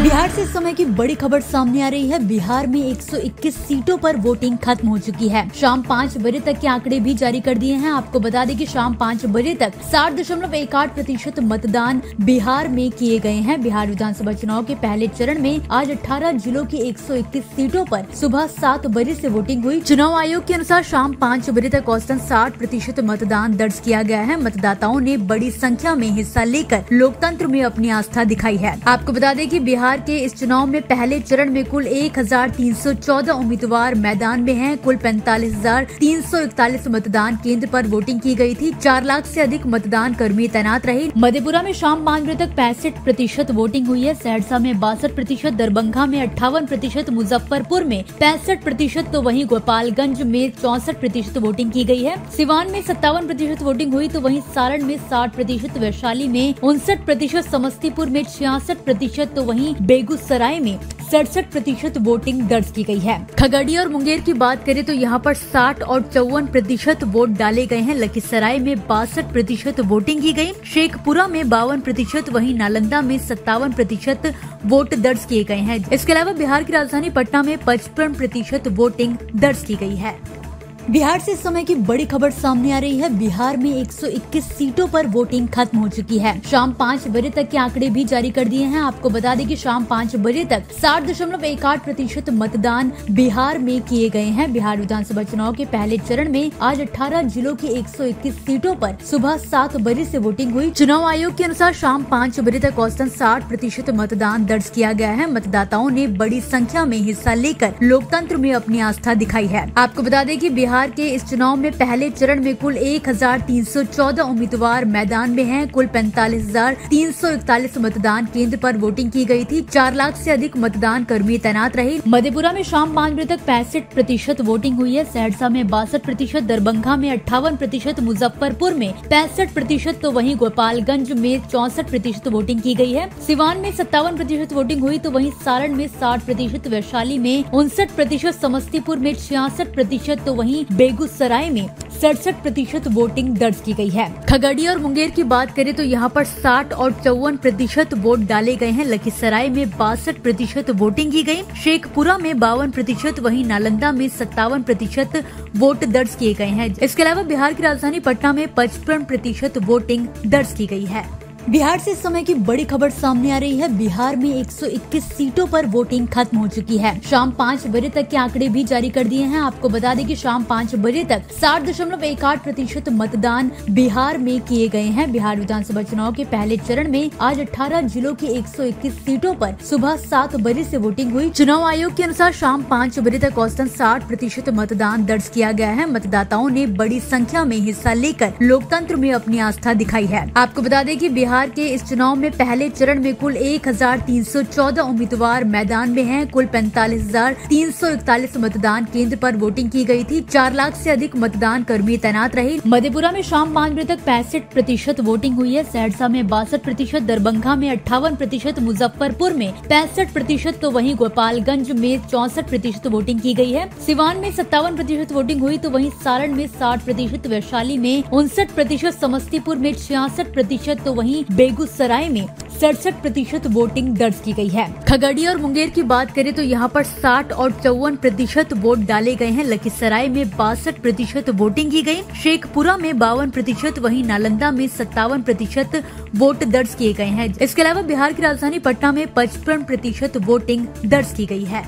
बिहार से इस समय की बड़ी खबर सामने आ रही है। बिहार में 121 सीटों पर वोटिंग खत्म हो चुकी है। शाम 5 बजे तक के आंकड़े भी जारी कर दिए हैं। आपको बता दें कि शाम 5 बजे तक 60.18% मतदान बिहार में किए गए हैं। बिहार विधानसभा चुनाव के पहले चरण में आज 18 जिलों की 121 सीटों पर सुबह 7 बजे से वोटिंग हुई। चुनाव आयोग के अनुसार शाम 5 बजे तक औसतन 60% मतदान दर्ज किया गया है। मतदाताओं ने बड़ी संख्या में हिस्सा लेकर लोकतंत्र में अपनी आस्था दिखाई है। आपको बता दें कि बिहार के इस चुनाव में पहले चरण में कुल 1314 उम्मीदवार मैदान में हैं। कुल 45,341 मतदान केंद्र पर वोटिंग की गई थी। 4 लाख से अधिक मतदान कर्मी तैनात रहे। मधेपुरा में शाम 5 बजे तक 65% वोटिंग हुई है। सहरसा में 62%, दरभंगा में 58%, मुजफ्फरपुर में 65%, तो वहीं गोपालगंज में 64% वोटिंग की गई है। सिवान में 57% वोटिंग हुई, तो वहीं सारण में 60%, वैशाली में 59%, समस्तीपुर में 66%, तो वहीं बेगूसराय में 67% वोटिंग दर्ज की गई है। खगड़िया और मुंगेर की बात करें तो यहाँ पर 60 और 54% वोट डाले गए हैं। लखीसराय में 62% वोटिंग की गई, शेखपुरा में 52%, वहीं नालंदा में 57% वोट दर्ज किए गए हैं। इसके अलावा बिहार की राजधानी पटना में 55% वोटिंग दर्ज की गई है। बिहार से इस समय की बड़ी खबर सामने आ रही है। बिहार में 121 सीटों पर वोटिंग खत्म हो चुकी है। शाम 5 बजे तक के आंकड़े भी जारी कर दिए हैं। आपको बता दें कि शाम 5 बजे तक 60.18% मतदान बिहार में किए गए हैं। बिहार विधानसभा चुनाव के पहले चरण में आज 18 जिलों की 121 सीटों पर सुबह 7 बजे से वोटिंग हुई। चुनाव आयोग के अनुसार शाम 5 बजे तक औसतन 60% मतदान दर्ज किया गया है। मतदाताओं ने बड़ी संख्या में हिस्सा लेकर लोकतंत्र में अपनी आस्था दिखाई है। आपको बता दें कि बिहार के इस चुनाव में पहले चरण में कुल 1314 उम्मीदवार मैदान में हैं। कुल 45,341 मतदान केंद्र पर वोटिंग की गई थी। 4 लाख से अधिक मतदान कर्मी तैनात रहे। मधेपुरा में शाम 5 बजे तक 65% वोटिंग हुई है। सहरसा में 62%, दरभंगा में 58%, मुजफ्फरपुर में 65%, तो वहीं गोपालगंज में 64% वोटिंग की गई है। सिवान में 57% वोटिंग हुई, तो वहीं सारण में 60%, वैशाली में 59%, समस्तीपुर में 66%, तो वहीं बेगूसराय में 67% वोटिंग दर्ज की गई है। खगड़िया और मुंगेर की बात करें तो यहाँ पर 60 और 54% वोट डाले गए हैं। लखीसराय में 62% वोटिंग की गई, शेखपुरा में 52%, वहीं नालंदा में 57% वोट दर्ज किए गए हैं। इसके अलावा बिहार की राजधानी पटना में 55% वोटिंग दर्ज की गई है। बिहार से इस समय की बड़ी खबर सामने आ रही है। बिहार में 121 सीटों पर वोटिंग खत्म हो चुकी है। शाम 5 बजे तक के आंकड़े भी जारी कर दिए हैं। आपको बता दें कि शाम 5 बजे तक 60.18% मतदान बिहार में किए गए हैं। बिहार विधानसभा चुनाव के पहले चरण में आज 18 जिलों की 121 सीटों पर सुबह 7 बजे से वोटिंग हुई। चुनाव आयोग के अनुसार शाम 5 बजे तक औसतन 60% मतदान दर्ज किया गया है। मतदाताओं ने बड़ी संख्या में हिस्सा लेकर लोकतंत्र में अपनी आस्था दिखाई है। आपको बता दें कि बिहार के इस चुनाव में पहले चरण में कुल 1314 उम्मीदवार मैदान में हैं। कुल 45,341 मतदान केंद्र पर वोटिंग की गई थी। 4 लाख से अधिक मतदान कर्मी तैनात रहे। मधेपुरा में शाम 5 बजे तक 65% वोटिंग हुई है। सहरसा में 62%, दरभंगा में 58%, मुजफ्फरपुर में 65%, तो वहीं गोपालगंज में 64% वोटिंग की गई है। सिवान में 57% वोटिंग हुई, तो वहीं सारण में 60%, वैशाली में 59%, समस्तीपुर में 66%, तो वहीं बेगूसराय में 67% वोटिंग दर्ज की गई है। खगड़िया और मुंगेर की बात करें तो यहाँ पर 60 और 54% वोट डाले गए हैं। लखीसराय में 62% वोटिंग की गई, शेखपुरा में 52%, वहीं नालंदा में 57% वोट दर्ज किए गए हैं। इसके अलावा बिहार की राजधानी पटना में 55% वोटिंग दर्ज की गई है।